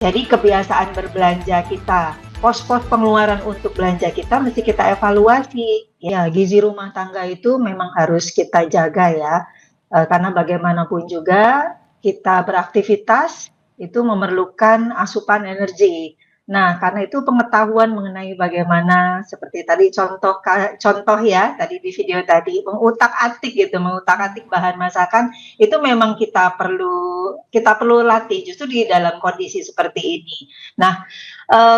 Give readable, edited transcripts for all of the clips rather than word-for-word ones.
Jadi kebiasaan berbelanja kita, pos-pos pengeluaran untuk belanja kita mesti kita evaluasi. Ya, gizi rumah tangga itu memang harus kita jaga ya, karena bagaimanapun juga kita beraktivitas itu memerlukan asupan energi. Nah, karena itu pengetahuan mengenai bagaimana seperti tadi contoh ya tadi di video tadi mengutak-atik gitu, mengutak-atik bahan masakan itu memang kita perlu latih justru di dalam kondisi seperti ini. Nah,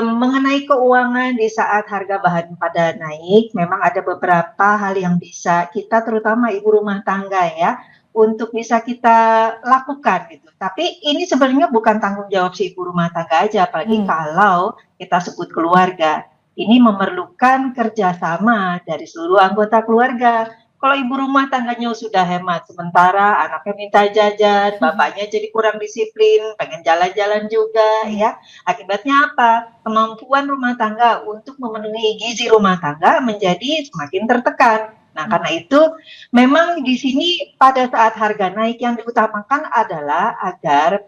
mengenai keuangan di saat harga bahan pada naik, memang ada beberapa hal yang bisa kita terutama ibu rumah tangga ya, untuk bisa kita lakukan gitu. Tapi ini sebenarnya bukan tanggung jawab si ibu rumah tangga aja, apalagi Mmm, kalau kita sebut keluarga. Ini memerlukan kerjasama dari seluruh anggota keluarga. Kalau ibu rumah tangganya sudah hemat, sementara anaknya minta jajan, bapaknya jadi kurang disiplin, pengen jalan-jalan juga iya, ya. Akibatnya apa? Kemampuan rumah tangga untuk memenuhi gizi rumah tangga menjadi semakin tertekan. Nah, mmm, karena itu memang di sini pada saat harga naik yang diutamakan adalah agar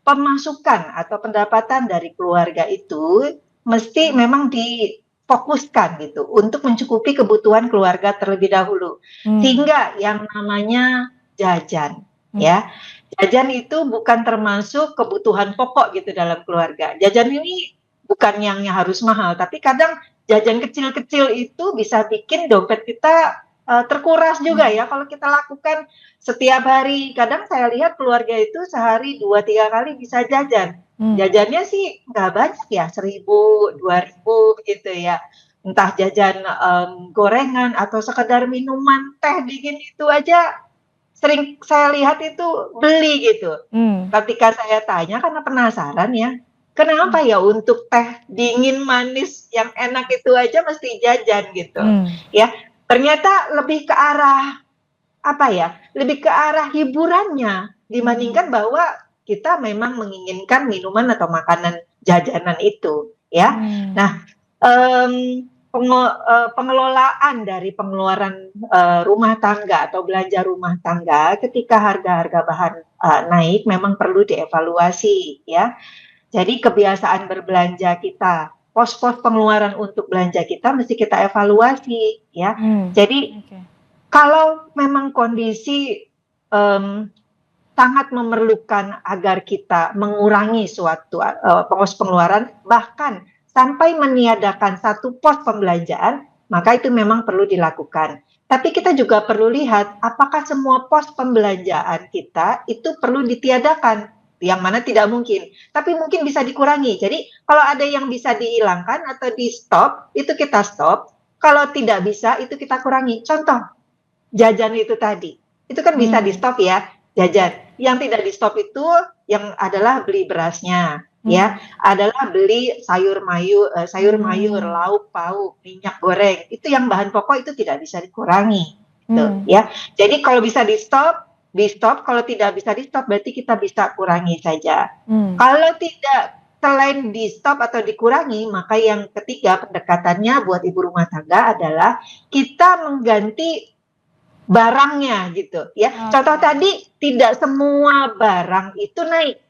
pemasukan atau pendapatan dari keluarga itu mesti mhm, memang difokuskan gitu untuk mencukupi kebutuhan keluarga terlebih dahulu. mmm, Sehingga yang namanya jajan mmm, ya, jajan itu bukan termasuk kebutuhan pokok gitu dalam keluarga. Jajan ini bukan yang harus mahal, tapi kadang jajan kecil-kecil itu bisa bikin dompet kita terkuras juga mmm, ya kalau kita lakukan setiap hari. Kadang saya lihat keluarga itu sehari 2 3 kali bisa jajan. mmm, Jajannya sih nggak banyak ya, 1.000 2.000 gitu ya. Entah jajan, gorengan atau sekedar minuman teh dingin itu aja sering saya lihat itu beli gitu. mmm, Ketika saya tanya karena penasaran ya, mmm, kenapa ya untuk teh dingin manis yang enak itu aja mesti jajan gitu, mmm, ya. Ternyata lebih ke arah, apa ya, lebih ke arah hiburannya mmm, dibandingkan bahwa kita memang menginginkan minuman atau makanan jajanan itu, ya. mmm, Nah, pengelolaan dari pengeluaran, rumah tangga atau belanja rumah tangga ketika harga-harga bahan, naik memang perlu dievaluasi ya. Jadi kebiasaan berbelanja kita, pos-pos pengeluaran untuk belanja kita mesti kita evaluasi ya. mmm, Jadi oke, kalau memang kondisi, mmm, sangat memerlukan agar kita mengurangi suatu, pos pengeluaran, bahkan sampai meniadakan satu pos pembelanjaan, maka itu memang perlu dilakukan. Tapi kita juga perlu lihat apakah semua pos pembelanjaan kita itu perlu ditiadakan, yang mana tidak mungkin, tapi mungkin bisa dikurangi. Jadi kalau ada yang bisa dihilangkan atau di-stop, itu kita stop, kalau tidak bisa itu kita kurangi. Contoh, jajan itu tadi, itu kan bisa mmm, di-stop ya, iya, jajan. Yang tidak di-stop itu yang adalah beli berasnya, ya, mmm, adalah beli sayur mayur, mmm, lauk pauk, minyak goreng, itu yang bahan pokok itu tidak bisa dikurangi, gitu mmm, ya. Jadi kalau bisa di-stop, di-stop, kalau tidak bisa di-stop berarti kita bisa kurangi saja. mmm, Kalau tidak, selain di-stop atau dikurangi, maka yang ketiga pendekatannya buat ibu rumah tangga adalah kita mengganti barangnya gitu ya. Contoh oke, tadi tidak semua barang itu naik,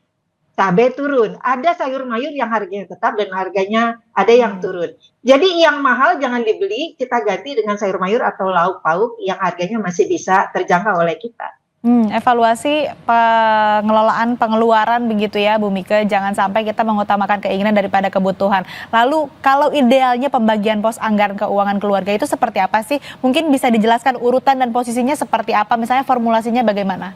cabai turun, ada sayur mayur yang harganya tetap dan harganya ada yang mmm. turun. Jadi yang mahal jangan dibeli, kita ganti dengan sayur mayur atau lauk pauk yang harganya masih bisa terjangkau oleh kita. Evaluasi pengelolaan pengeluaran begitu ya Bu Mika, jangan sampai kita mengutamakan keinginan daripada kebutuhan. Lalu kalau idealnya pembagian pos anggaran keuangan keluarga itu seperti apa sih? Mungkin bisa dijelaskan urutan dan posisinya seperti apa, misalnya formulasinya bagaimana?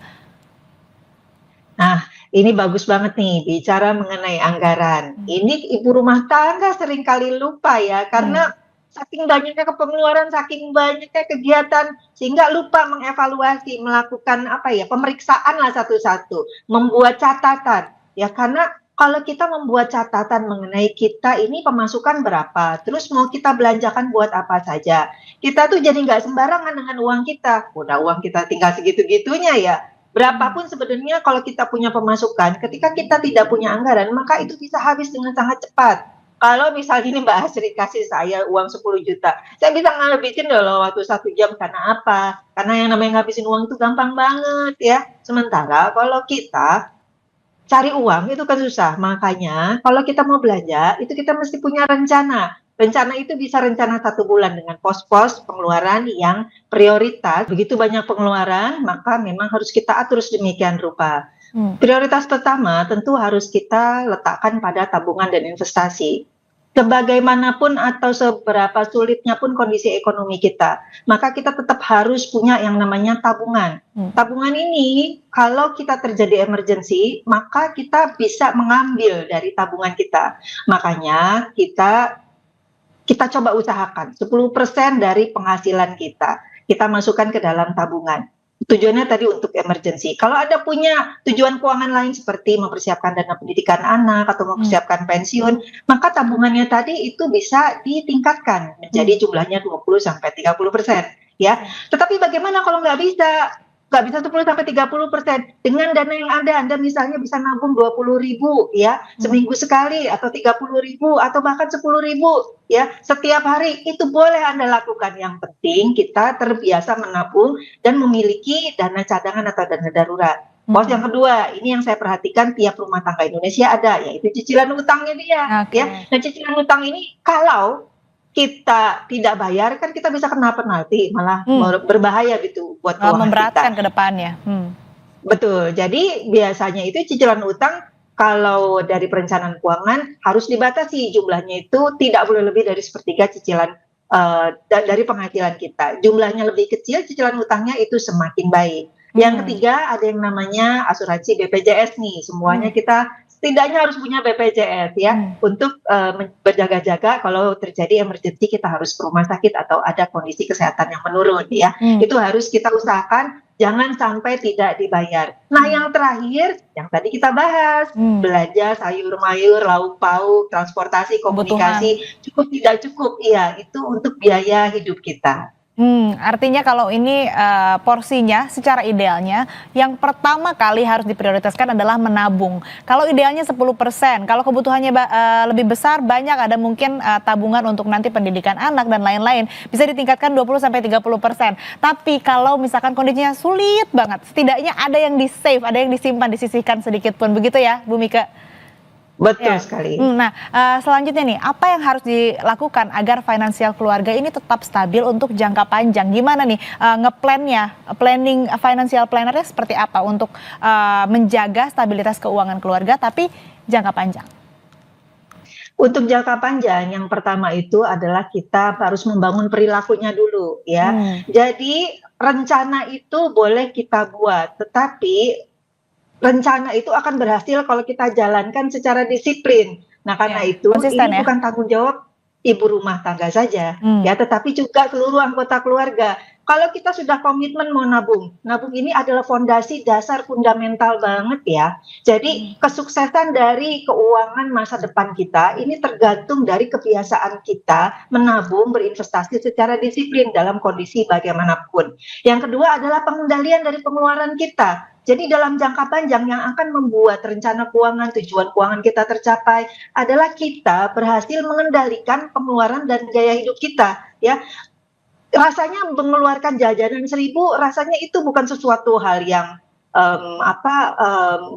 Nah, ini bagus banget nih bicara mengenai anggaran. Mmm, Ini ibu rumah tangga seringkali lupa ya, karena mmm, saking banyaknya pengeluaran, saking banyaknya kegiatan, sehingga lupa mengevaluasi, melakukan apa ya, pemeriksaan lah satu-satu, membuat catatan. Ya, karena kalau kita membuat catatan mengenai kita ini pemasukan berapa, terus mau kita belanjakan buat apa saja, kita tuh jadi nggak sembarangan dengan uang kita. Udah uang kita tinggal segitu-gitunya ya, mmm, berapapun sebenarnya kalau kita punya pemasukan, ketika kita tidak punya anggaran, maka itu bisa habis dengan sangat cepat. Kalau misalnya ini Mbak Asri kasih saya uang 10 juta, saya bisa ngabisin dalam waktu 1 jam. Karena apa? Karena yang namanya ngabisin uang itu gampang banget ya. Sementara kalau kita cari uang itu kan susah, makanya kalau kita mau belanja, itu kita mesti punya rencana. Rencana itu bisa rencana 1 bulan dengan pos-pos pengeluaran yang prioritas. Begitu banyak pengeluaran, maka memang harus kita atur sedemikian rupa. Hmm. Prioritas pertama tentu harus kita letakkan pada tabungan dan investasi. Sebagaimanapun atau seberapa sulitnya pun kondisi ekonomi kita, maka kita tetap harus punya yang namanya tabungan. Tabungan ini kalau kita terjadi emergency, maka kita bisa mengambil dari tabungan kita. Makanya kita coba usahakan 10% dari penghasilan kita masukkan ke dalam tabungan. Tujuannya tadi untuk emergency. Kalau ada punya tujuan keuangan lain seperti mempersiapkan dana pendidikan anak atau mempersiapkan pensiun, maka tabungannya tadi itu bisa ditingkatkan menjadi jumlahnya 20-30%, ya. Tetapi bagaimana kalau nggak bisa? Nggak bisa 10-30%. Dengan dana yang ada, Anda misalnya bisa nabung 20.000 ya, seminggu sekali, atau 30.000, atau bahkan 10.000 ya, setiap hari. Itu boleh Anda lakukan. Yang penting kita terbiasa menabung dan memiliki dana cadangan atau dana darurat. Pos yang kedua, ini yang saya perhatikan tiap rumah tangga Indonesia ada, yaitu cicilan utangnya dia. Ya. Nah, cicilan utang ini kalau kita tidak bayar kan kita bisa kena penalti, malah berbahaya gitu buat keuangan memberatkan kita. ke depannya. Betul. Jadi biasanya itu cicilan utang kalau dari perencanaan keuangan harus dibatasi jumlahnya itu tidak boleh lebih dari sepertiga cicilan dari penghasilan kita. Jumlahnya lebih kecil cicilan utangnya itu semakin baik. Yang ketiga ada yang namanya asuransi BPJS nih. Semuanya kita setidaknya harus punya BPJS ya untuk berjaga-jaga kalau terjadi emergency kita harus ke rumah sakit atau ada kondisi kesehatan yang menurun ya. Itu harus kita usahakan jangan sampai tidak dibayar. Nah, yang terakhir yang tadi kita bahas, belanja sayur mayur, lauk pauk, transportasi, komunikasi, cukup tidak cukup, iya itu untuk biaya hidup kita. Artinya kalau ini porsinya secara idealnya yang pertama kali harus diprioritaskan adalah menabung. Kalau idealnya 10%, kalau kebutuhannya lebih besar banyak ada mungkin tabungan untuk nanti pendidikan anak dan lain-lain bisa ditingkatkan 20-30%. Tapi kalau misalkan kondisinya sulit banget, setidaknya ada yang di-save, ada yang disimpan, disisihkan sedikit pun. Begitu ya, Bu Mika? Betul sekali. Nah, selanjutnya nih, apa yang harus dilakukan agar finansial keluarga ini tetap stabil untuk jangka panjang? Gimana nih planning financial planner-nya seperti apa untuk menjaga stabilitas keuangan keluarga tapi jangka panjang? Untuk jangka panjang, yang pertama itu adalah kita harus membangun perilakunya dulu ya. Jadi rencana itu boleh kita buat, tetapi rencana itu akan berhasil kalau kita jalankan secara disiplin. Nah, karena itu ini bukan tanggung jawab ibu rumah tangga saja, ya, tetapi juga seluruh anggota keluarga. Kalau kita sudah komitmen mau nabung ini adalah fondasi dasar fundamental banget ya. Jadi kesuksesan dari keuangan masa depan kita ini tergantung dari kebiasaan kita menabung, berinvestasi secara disiplin dalam kondisi bagaimanapun. Yang kedua adalah pengendalian dari pengeluaran kita. Jadi dalam jangka panjang yang akan membuat rencana keuangan, tujuan keuangan kita tercapai adalah kita berhasil mengendalikan pengeluaran dan gaya hidup kita, ya. Rasanya mengeluarkan jajanan 1.000, rasanya itu bukan sesuatu hal yang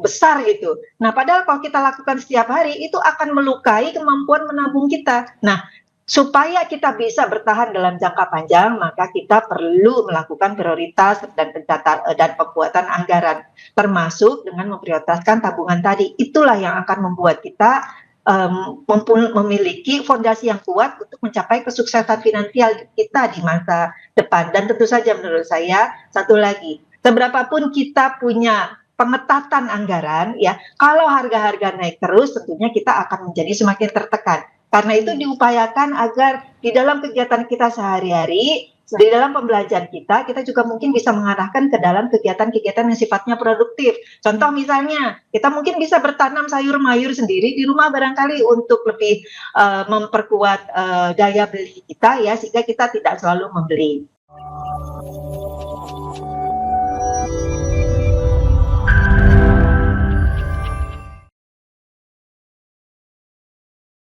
besar gitu. Nah, padahal kalau kita lakukan setiap hari itu akan melukai kemampuan menabung kita. Nah, supaya kita bisa bertahan dalam jangka panjang, maka kita perlu melakukan prioritas dan dan pembuatan anggaran, termasuk dengan memprioritaskan tabungan tadi. Itulah yang akan membuat kita memiliki fondasi yang kuat untuk mencapai kesuksesan finansial kita di masa depan. Dan tentu saja menurut saya, satu lagi, seberapapun kita punya pengetatan anggaran, ya, kalau harga-harga naik terus, tentunya kita akan menjadi semakin tertekan. Karena itu diupayakan agar di dalam kegiatan kita sehari-hari, di dalam pembelajaran kita juga mungkin bisa mengarahkan ke dalam kegiatan-kegiatan yang sifatnya produktif. Contoh misalnya, kita mungkin bisa bertanam sayur mayur sendiri di rumah barangkali untuk lebih memperkuat daya beli kita ya, sehingga kita tidak selalu membeli.